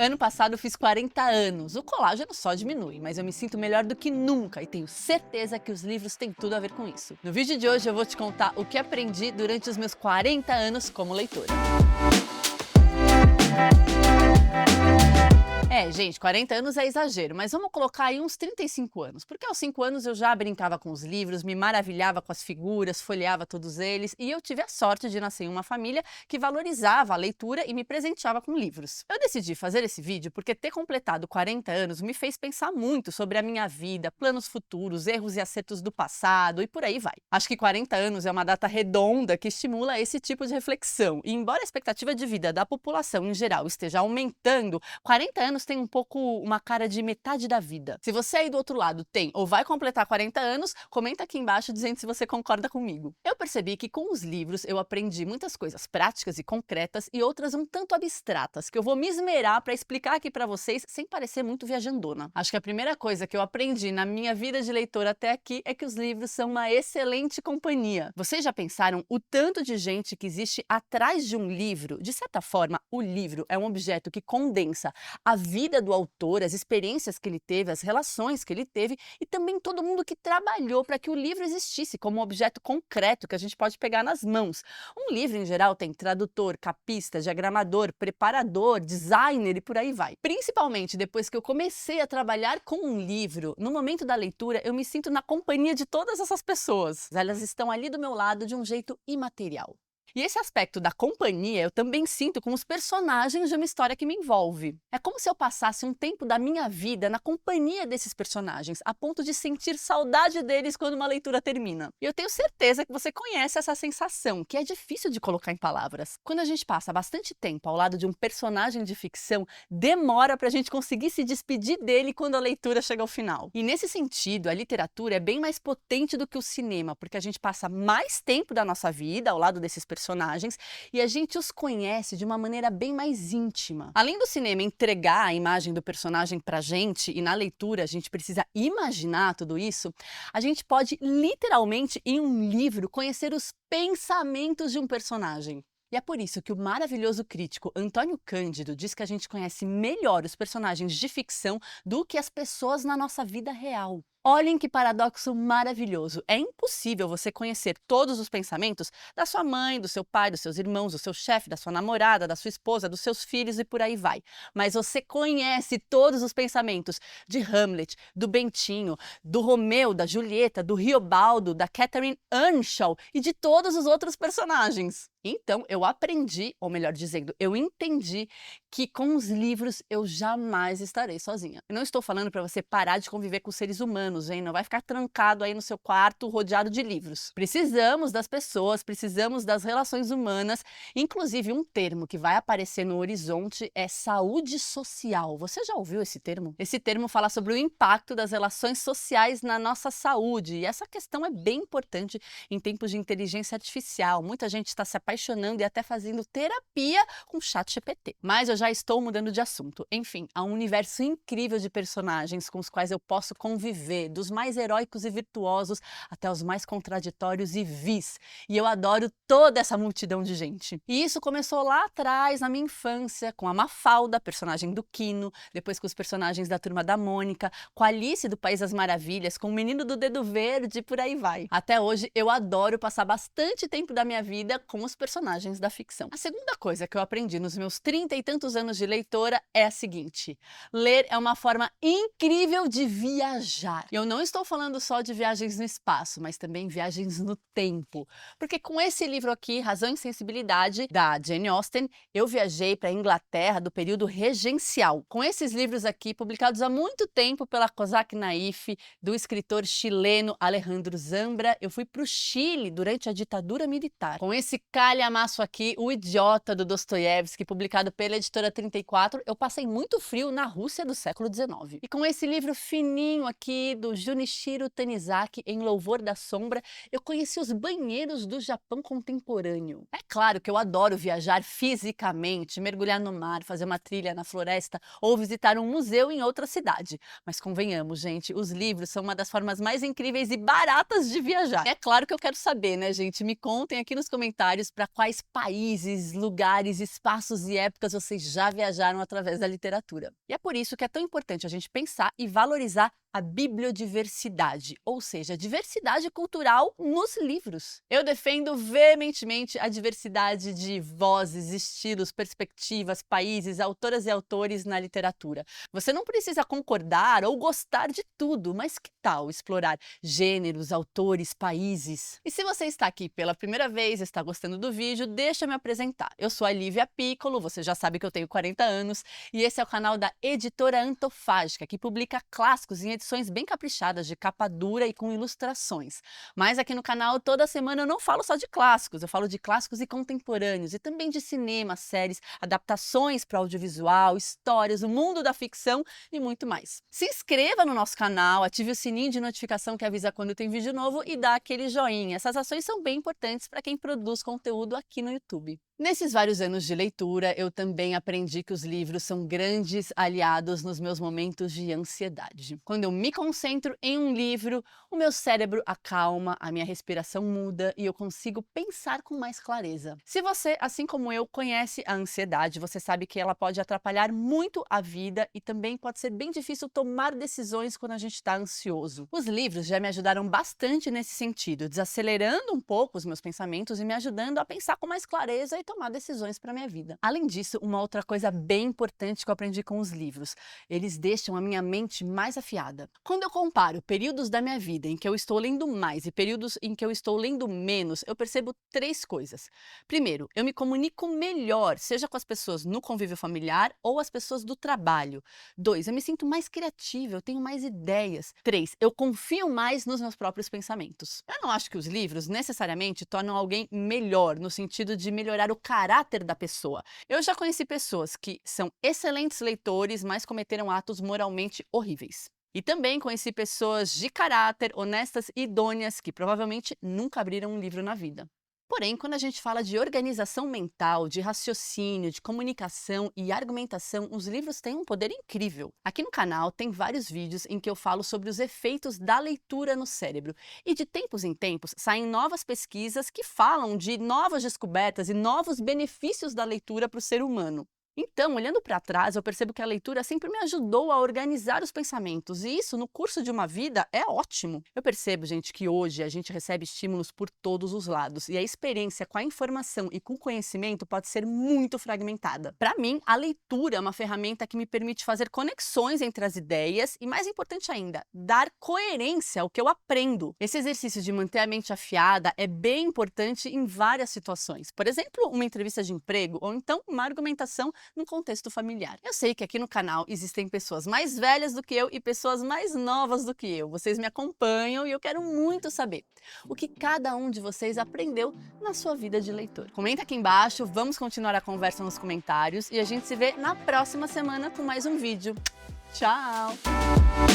Ano passado eu fiz 40 anos. O colágeno só diminui, mas eu me sinto melhor do que nunca e tenho certeza que os livros têm tudo a ver com isso. No vídeo de hoje eu vou te contar o que aprendi durante os meus 40 anos como leitora. Gente, 40 anos é exagero, mas vamos colocar aí uns 35 anos, porque aos 5 anos eu já brincava com os livros, me maravilhava com as figuras, folheava todos eles, e eu tive a sorte de nascer em uma família que valorizava a leitura e me presenteava com livros. Eu decidi fazer esse vídeo porque ter completado 40 anos me fez pensar muito sobre a minha vida, planos futuros, erros e acertos do passado e por aí vai. Acho que 40 anos é uma data redonda que estimula esse tipo de reflexão, e embora a expectativa de vida da população em geral esteja aumentando, 40 anos tem um pouco uma cara de metade da vida. Se você aí do outro lado tem ou vai completar 40 anos, comenta aqui embaixo dizendo se você concorda comigo. Eu percebi que com os livros eu aprendi muitas coisas práticas e concretas e outras um tanto abstratas, que eu vou me esmerar para explicar aqui para vocês sem parecer muito viajandona. Acho que a primeira coisa que eu aprendi na minha vida de leitora até aqui é que os livros são uma excelente companhia. Vocês já pensaram o tanto de gente que existe atrás de um livro? De certa forma, o livro é um objeto que condensa a vida do autor, as experiências que ele teve, as relações que ele teve e também todo mundo que trabalhou para que o livro existisse como um objeto concreto que a gente pode pegar nas mãos. Um livro, em geral, tem tradutor, capista, diagramador, preparador, designer e por aí vai. Principalmente depois que eu comecei a trabalhar com um livro, no momento da leitura eu me sinto na companhia de todas essas pessoas. Elas estão ali do meu lado de um jeito imaterial. E esse aspecto da companhia eu também sinto com os personagens de uma história que me envolve. É como se eu passasse um tempo da minha vida na companhia desses personagens, a ponto de sentir saudade deles quando uma leitura termina. E eu tenho certeza que você conhece essa sensação, que é difícil de colocar em palavras. Quando a gente passa bastante tempo ao lado de um personagem de ficção, demora pra gente conseguir se despedir dele quando a leitura chega ao final. E nesse sentido, a literatura é bem mais potente do que o cinema, porque a gente passa mais tempo da nossa vida ao lado desses personagens e a gente os conhece de uma maneira bem mais íntima. Além do cinema entregar a imagem do personagem pra gente e na leitura a gente precisa imaginar tudo isso, a gente pode literalmente em um livro conhecer os pensamentos de um personagem. E é por isso que o maravilhoso crítico Antônio Cândido diz que a gente conhece melhor os personagens de ficção do que as pessoas na nossa vida real. Olhem que paradoxo maravilhoso! É impossível você conhecer todos os pensamentos da sua mãe, do seu pai, dos seus irmãos, do seu chefe, da sua namorada, da sua esposa, dos seus filhos e por aí vai. Mas você conhece todos os pensamentos de Hamlet, do Bentinho, do Romeu, da Julieta, do Riobaldo, da Catherine Earnshaw e de todos os outros personagens. Então, eu aprendi, ou melhor dizendo, eu entendi que com os livros eu jamais estarei sozinha. Eu não estou falando para você parar de conviver com seres humanos, hein? Não vai ficar trancado aí no seu quarto rodeado de livros. Precisamos das pessoas, precisamos das relações humanas. Inclusive, um termo que vai aparecer no horizonte é saúde social. Você já ouviu esse termo? Esse termo fala sobre o impacto das relações sociais na nossa saúde. E essa questão é bem importante em tempos de inteligência artificial. Muita gente está se apaixonando e até fazendo terapia com o ChatGPT. Mas eu já estou mudando de assunto. Enfim, há um universo incrível de personagens com os quais eu posso conviver, dos mais heróicos e virtuosos até os mais contraditórios e vis. E eu adoro toda essa multidão de gente. E isso começou lá atrás, na minha infância, com a Mafalda, personagem do Quino, depois com os personagens da Turma da Mônica, com a Alice do País das Maravilhas, com o Menino do Dedo Verde e por aí vai. Até hoje eu adoro passar bastante tempo da minha vida com os personagens da ficção. A segunda coisa que eu aprendi nos meus 30 e tantos anos de leitora é a seguinte: ler é uma forma incrível de viajar. E eu não estou falando só de viagens no espaço, mas também viagens no tempo. Porque com esse livro aqui, Razão e Sensibilidade, da Jane Austen, eu viajei para a Inglaterra do período regencial. Com esses livros aqui, publicados há muito tempo pela Cosac Naif, do escritor chileno Alejandro Zambra, eu fui para o Chile durante a ditadura militar. Com esse calhamaço aqui, O Idiota, do Dostoiévski, publicado pela editora 34, eu passei muito frio na Rússia do século XIX. E com esse livro fininho aqui, do Junichiro Tanizaki, Em Louvor da Sombra, eu conheci os banheiros do Japão contemporâneo. É claro que eu adoro viajar fisicamente, mergulhar no mar, fazer uma trilha na floresta ou visitar um museu em outra cidade. Mas convenhamos, gente, os livros são uma das formas mais incríveis e baratas de viajar. É claro que eu quero saber, né, gente? Me contem aqui nos comentários para quais países, lugares, espaços e épocas vocês já viajaram através da literatura. E é por isso que é tão importante a gente pensar e valorizar a bibliodiversidade, ou seja, a diversidade cultural nos livros. Eu defendo veementemente a diversidade de vozes, estilos, perspectivas, países, autoras e autores na literatura. Você não precisa concordar ou gostar de tudo, mas que tal explorar gêneros, autores, países? E se você está aqui pela primeira vez e está gostando do vídeo, deixa eu me apresentar. Eu sou a Lívia Piccolo, você já sabe que eu tenho 40 anos, e esse é o canal da Editora Antofágica, que publica clássicos em edições bem caprichadas, de capa dura e com ilustrações. Mas aqui no canal, toda semana eu não falo só de clássicos, eu falo de clássicos e contemporâneos, e também de cinema, séries, adaptações para audiovisual, histórias, o mundo da ficção e muito mais. Se inscreva no nosso canal, ative o sininho de notificação que avisa quando tem vídeo novo e dá aquele joinha. Essas ações são bem importantes para quem produz conteúdo aqui no YouTube. Nesses vários anos de leitura, eu também aprendi que os livros são grandes aliados nos meus momentos de ansiedade. Quando eu me concentro em um livro, o meu cérebro acalma, a minha respiração muda e eu consigo pensar com mais clareza. Se você, assim como eu, conhece a ansiedade, você sabe que ela pode atrapalhar muito a vida e também pode ser bem difícil tomar decisões quando a gente está ansioso. Os livros já me ajudaram bastante nesse sentido, desacelerando um pouco os meus pensamentos e me ajudando a pensar com mais clareza e tomar decisões para minha vida. Além disso, uma outra coisa bem importante que eu aprendi com os livros, eles deixam a minha mente mais afiada. Quando eu comparo períodos da minha vida em que eu estou lendo mais e períodos em que eu estou lendo menos, eu percebo 3 coisas. Primeiro, eu me comunico melhor, seja com as pessoas no convívio familiar ou as pessoas do trabalho. 2, eu me sinto mais criativa, eu tenho mais ideias. 3, eu confio mais nos meus próprios pensamentos. Eu não acho que os livros necessariamente tornam alguém melhor, no sentido de melhorar o caráter da pessoa. Eu já conheci pessoas que são excelentes leitores, mas cometeram atos moralmente horríveis. E também conheci pessoas de caráter, honestas e idôneas, que provavelmente nunca abriram um livro na vida. Porém, quando a gente fala de organização mental, de raciocínio, de comunicação e argumentação, os livros têm um poder incrível. Aqui no canal tem vários vídeos em que eu falo sobre os efeitos da leitura no cérebro. E de tempos em tempos saem novas pesquisas que falam de novas descobertas e novos benefícios da leitura para o ser humano. Então, olhando para trás, eu percebo que a leitura sempre me ajudou a organizar os pensamentos, e isso, no curso de uma vida, é ótimo. Eu percebo, gente, que hoje a gente recebe estímulos por todos os lados, e a experiência com a informação e com o conhecimento pode ser muito fragmentada. Para mim, a leitura é uma ferramenta que me permite fazer conexões entre as ideias e, mais importante ainda, dar coerência ao que eu aprendo. Esse exercício de manter a mente afiada é bem importante em várias situações. Por exemplo, uma entrevista de emprego, ou então uma argumentação num contexto familiar. Eu sei que aqui no canal existem pessoas mais velhas do que eu e pessoas mais novas do que eu. Vocês me acompanham e eu quero muito saber o que cada um de vocês aprendeu na sua vida de leitor. Comenta aqui embaixo, vamos continuar a conversa nos comentários e a gente se vê na próxima semana com mais um vídeo. Tchau!